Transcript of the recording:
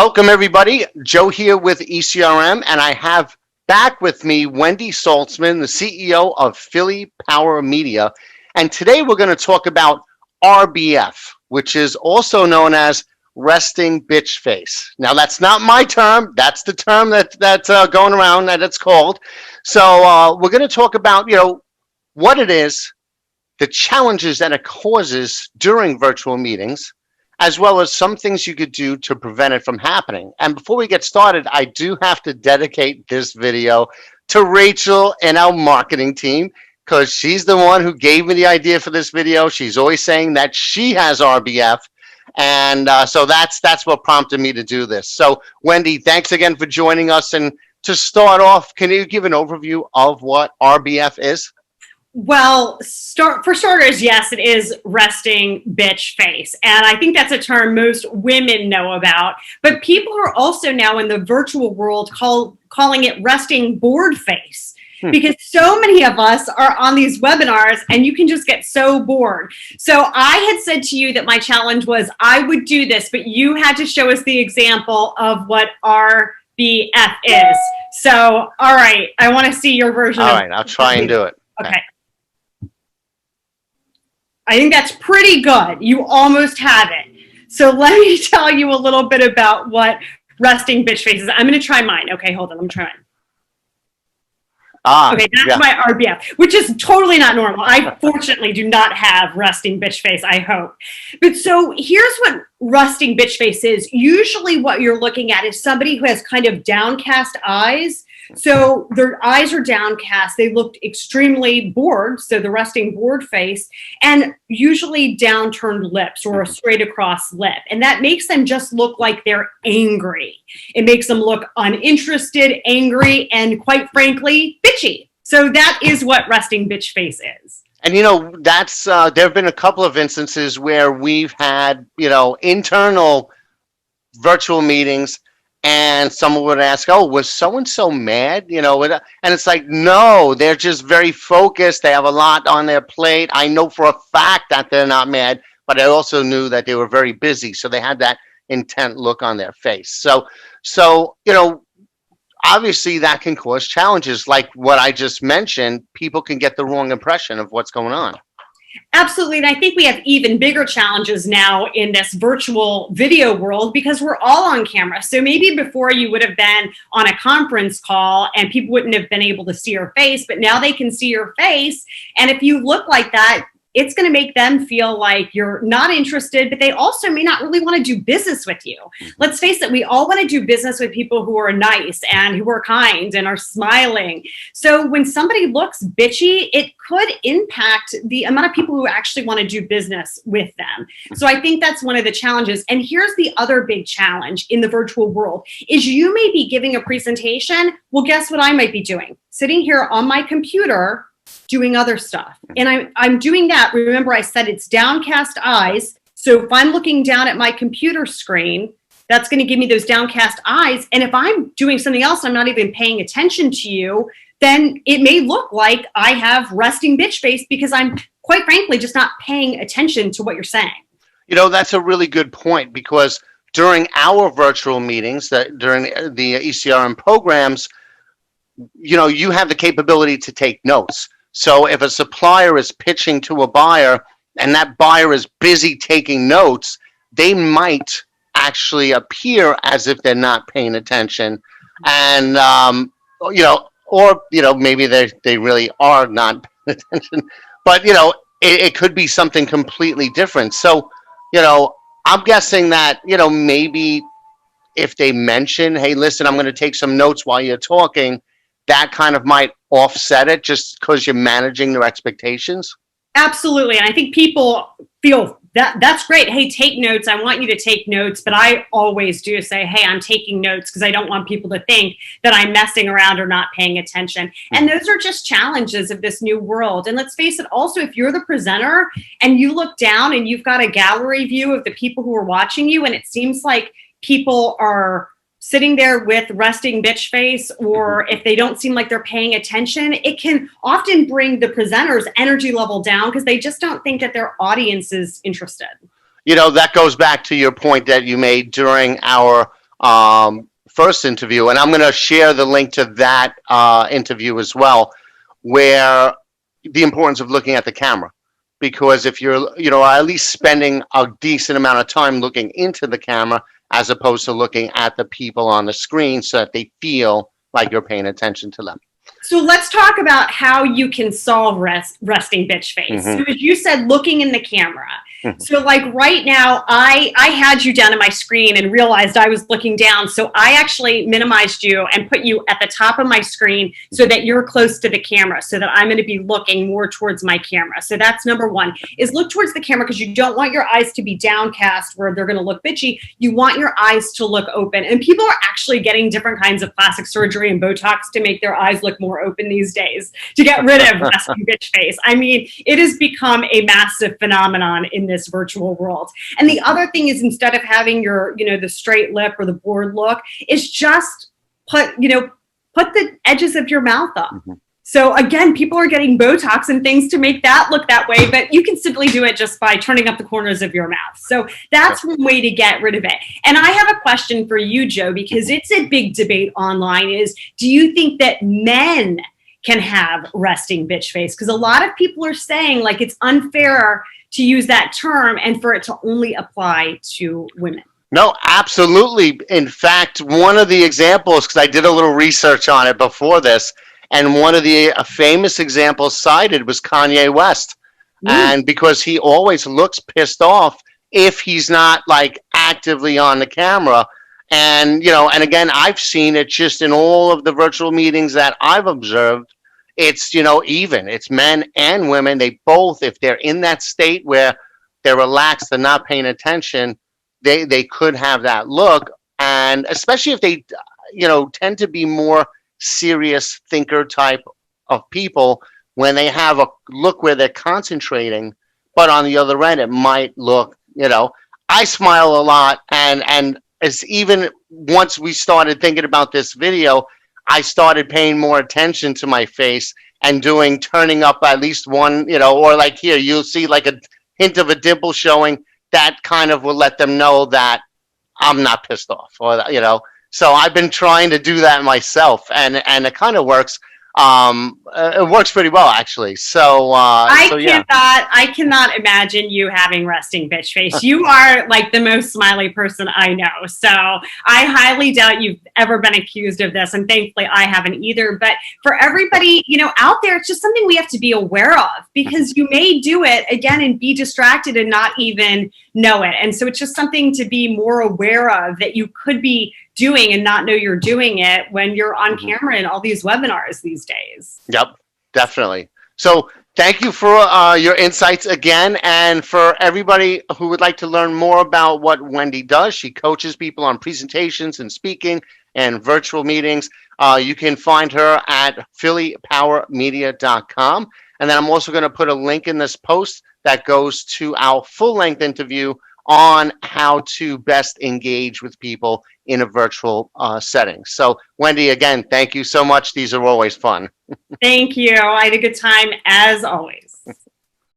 Welcome, everybody. Joe here with ECRM, and I have back with me Wendy Saltzman, the CEO of Philly Power Media. And today we're going to talk about RBF, which is also known as resting bitch face. Now, that's not my term. That's the term that's going around that it's called. So we're going to talk about, what it is, the challenges that it causes during virtual meetings, as well as some things you could do to prevent it from happening. And before we get started, I do have to dedicate this video to Rachel and our marketing team, because she's the one who gave me the idea for this video. She's always saying that she has RBF. And so that's what prompted me to do this. So Wendy, thanks again for joining us. And to start off, can you give an overview of what RBF is? Well, for starters, yes, it is resting bitch face. And I think that's a term most women know about. But people are also now in the virtual world calling it resting bored face. Because so many of us are on these webinars and you can just get so bored. So I had said to you that my challenge was I would do this, but you had to show us the example of what RBF is. So, all right, I want to see your version. All right, I'll try and do it. Okay. I think that's pretty good. You almost have it. So let me tell you a little bit about what resting bitch face is. I'm going to try mine. Okay, hold on. I'm trying. Okay, that's my RBF, which is totally not normal. I fortunately do not have resting bitch face, I hope. But so here's what resting bitch face is. Usually what you're looking at is somebody who has kind of downcast eyes. So their eyes are downcast. They looked extremely bored, so the resting bored face, and usually downturned lips or a straight across lip. And that makes them just look like they're angry. It makes them look uninterested, angry, and quite frankly, bitchy. So that is what resting bitch face is. And that's there have been a couple of instances where we've had internal virtual meetings, and someone would ask, "Oh, was so and so mad?" And it's like, no, they're just very focused. They have a lot on their plate. I know for a fact that they're not mad, but I also knew that they were very busy, so they had that intent look on their face. So obviously that can cause challenges like what I just mentioned. People can get the wrong impression of what's going on. Absolutely. And I think we have even bigger challenges now in this virtual video world because we're all on camera. So maybe before you would have been on a conference call and people wouldn't have been able to see your face, but now they can see your face. And if you look like that, it's going to make them feel like you're not interested, but they also may not really want to do business with you. Let's face it, we all want to do business with people who are nice and who are kind and are smiling. So when somebody looks bitchy, it could impact the amount of people who actually want to do business with them. So I think that's one of the challenges. And here's the other big challenge in the virtual world is you may be giving a presentation. Well, guess what I might be doing? Sitting here on my computer doing other stuff. And I'm doing that. Remember, I said it's downcast eyes. So if I'm looking down at my computer screen, that's going to give me those downcast eyes. And if I'm doing something else, I'm not even paying attention to you, then it may look like I have resting bitch face because I'm quite frankly just not paying attention to what you're saying. That's a really good point because during our virtual meetings, during the ECRM programs, you have the capability to take notes. So if a supplier is pitching to a buyer and that buyer is busy taking notes, they might actually appear as if they're not paying attention. And, maybe they really are not paying attention. But, it could be something completely different. So, I'm guessing that, maybe if they mention, hey, listen, I'm going to take some notes while you're talking, that kind of might offset it just because you're managing their expectations? Absolutely. And I think people feel that's great. Hey, take notes. I want you to take notes. But I always do say, hey, I'm taking notes because I don't want people to think that I'm messing around or not paying attention. And those are just challenges of this new world. And let's face it, also, if you're the presenter and you look down and you've got a gallery view of the people who are watching you, and it seems like people are sitting there with resting bitch face, or if they don't seem like they're paying attention, it can often bring the presenter's energy level down because they just don't think that their audience is interested. That goes back to your point that you made during our first interview, and I'm going to share the link to that interview as well, where the importance of looking at the camera. Because if you're, at least spending a decent amount of time looking into the camera as opposed to looking at the people on the screen so that they feel like you're paying attention to them. So let's talk about how you can solve resting bitch face. So as you said, looking in the camera. So like right now, I had you down on my screen and realized I was looking down. So I actually minimized you and put you at the top of my screen so that you're close to the camera, so that I'm going to be looking more towards my camera. So that's number one, is look towards the camera, because you don't want your eyes to be downcast where they're going to look bitchy. You want your eyes to look open. And people are actually getting different kinds of plastic surgery and Botox to make their eyes look more open these days, to get rid of resting bitch face. I mean, it has become a massive phenomenon in this virtual world. And the other thing is, instead of having your, the straight lip or the bored look, is just put the edges of your mouth up. So again, people are getting Botox and things to make that look that way, but you can simply do it just by turning up the corners of your mouth. So that's one way to get rid of it. And I have a question for you, Joe, because it's a big debate online, is, do you think that men can have resting bitch face? Because a lot of people are saying like it's unfair to use that term and for it to only apply to women. No, absolutely. In fact, one of the examples, because I did a little research on it before this, and one of the famous examples cited was Kanye West. And because he always looks pissed off if he's not like actively on the camera. And, and again, I've seen it just in all of the virtual meetings that I've observed. It's, even. It's men and women. They both, if they're in that state where they're relaxed and not paying attention, they could have that look. And especially if they, tend to be more serious thinker type of people, when they have a look where they're concentrating, but on the other end, it might look, I smile a lot. And it's even once we started thinking about this video, I started paying more attention to my face and turning up at least one, or like here, you'll see like a hint of a dimple showing. That kind of will let them know that I'm not pissed off, or, so I've been trying to do that myself, and it kind of works. It works pretty well, actually. So, I cannot imagine you having resting bitch face. You are like the most smiley person I know. So I highly doubt you've ever been accused of this. And thankfully I haven't either. But for everybody, out there, it's just something we have to be aware of, because you may do it again and be distracted and not even know it. And so it's just something to be more aware of, that you could be doing and not know you're doing it when you're on camera in all these webinars these days. Yep, definitely. So thank you for your insights again. And for everybody who would like to learn more about what Wendy does, she coaches people on presentations and speaking and virtual meetings. You can find her at phillypowermedia.com. And then I'm also going to put a link in this post that goes to our full-length interview on how to best engage with people in a virtual setting. So Wendy, again, thank you so much. These are always fun. Thank you. I had a good time as always.